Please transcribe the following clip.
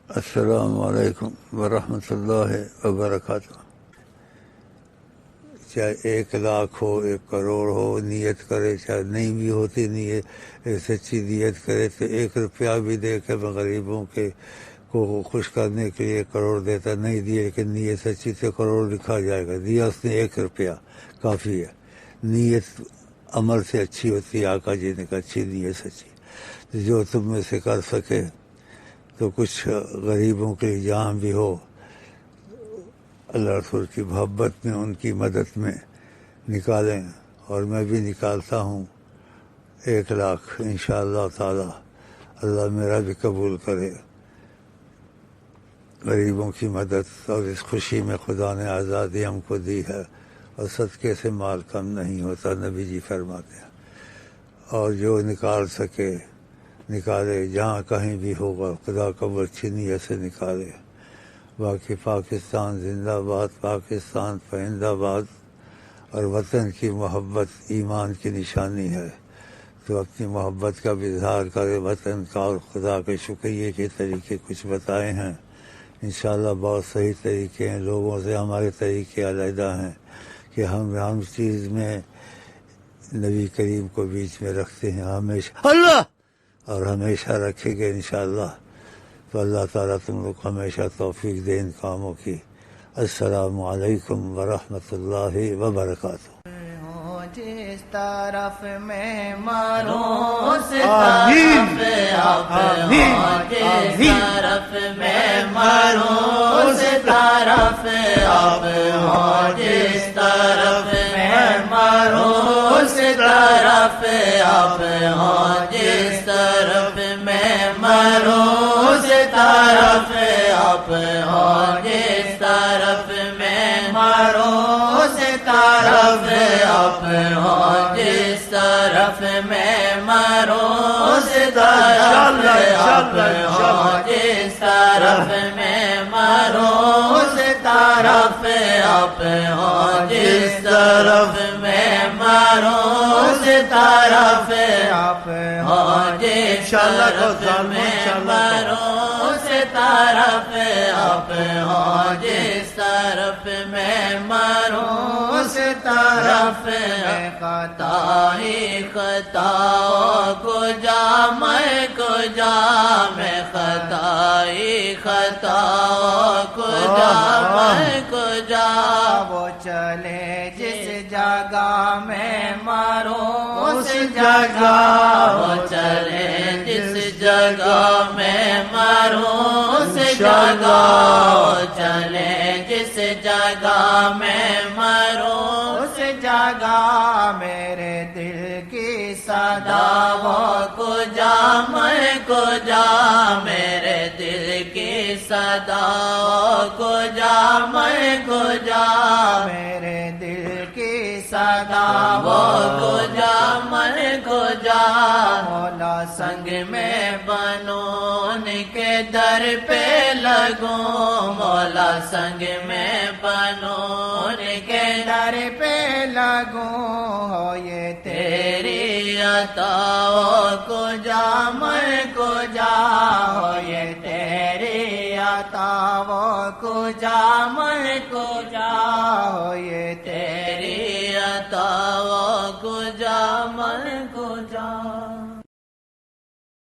السلام علیکم ورحمۃ اللہ وبرکاتہ۔ چاہے 1,00,000 ہو 1 کروڑ ہو، نیت کرے، چاہے نہیں بھی ہوتی نیت، سچی نیت کرے تو 1 روپیہ بھی دے کے میں غریبوں کے کو خوش کرنے کے لیے 1 کروڑ دیتا، نہیں دیے لیکن نیت سچی تو 1 کروڑ لکھا جائے گا۔ دیا اس نے 1 روپیہ، کافی ہے۔ نیت عمل سے اچھی ہوتی ہے، آقا جی نے کہا اچھی نیت سچی۔ جو تم میں سے کر سکے تو کچھ غریبوں کے لیے جہاں بھی ہو، اللہ رسول کی محبت میں، ان کی مدد میں نکالیں، اور میں بھی نکالتا ہوں 1,00,000 انشاءاللہ تعالی۔ اللہ میرا بھی قبول کرے غریبوں کی مدد، اور اس خوشی میں خدا نے آزادی ہم کو دی ہے، اور صدقے سے مال کم نہیں ہوتا، نبی جی فرماتے ہیں۔ اور جو نکال سکے نکالے، جہاں کہیں بھی ہوگا، خدا قبول اچھی نیت سے نکالے۔ باقی پاکستان زندہ باد، پاکستان پائندہ باد، اور وطن کی محبت ایمان کی نشانی ہے، تو اپنی محبت کا بھی اظہار کرے وطن کا، اور خدا کے شکریہ کے طریقے کچھ بتائے ہیں انشاءاللہ۔ بہت صحیح طریقے ہیں، لوگوں سے ہمارے طریقے علیحدہ ہیں کہ ہم چیز میں نبی کریم کو بیچ میں رکھتے ہیں ہمیشہ، اللہ، اور ہمیشہ رکھیں گے انشاءاللہ۔ تو اللہ تعالیٰ تم لوگ کو ہمیشہ توفیق دے ان کاموں کی۔ السلام علیکم ورحمۃ اللہ وبرکاتہ۔ جس طرف میں ماروں اس طرف آپ ہوں، جس طرف میں ماروں اس طرف آپ ہوں، جس طرف میں ماروں اس طرف آپ ہوں، جس طرف میں ماروں اس طرف آپ ہوں، جس طرف میں ماروں اس طرف آپ ہوں، جس طرف میں ماروں اس طرف آپ ہوں، جس طرف میں ماروں اس طرف آپ ہوں، جس طرف میں ماروں اس طرف آپ ہوں، جس طرف میں ماروں اس طرف آپ ہوں، جس طرف میں ماروں اس طرف خطا ہی خطا کو جا میں کو جا میں، خطا ہی خطا کو جا میں کو جا، وہ چلے جس جگہ میں ماروں اس جگہ، وہ چلے جس جگہ میں ماروں اس جگہ، وہ چلے جس جگہ میں ماروں اس جگہ، میرے دل کی صدا وہ کو جا میں کو جا، میرے دل کی صدا کو جا میں کو جا، میرے دل کی صدا وہ کو جا میں کو جا، مولا سنگ میں بنوں ان کے در پہ لگوں، مولا سنگ میں بنوں ان کے در پہ لگوں، ہو یہ تیری عطا کو جا میں کو جا، ہو یہ تیری عطا کو جا میں کو جا، ہو یہ تیری عطا کو جا میں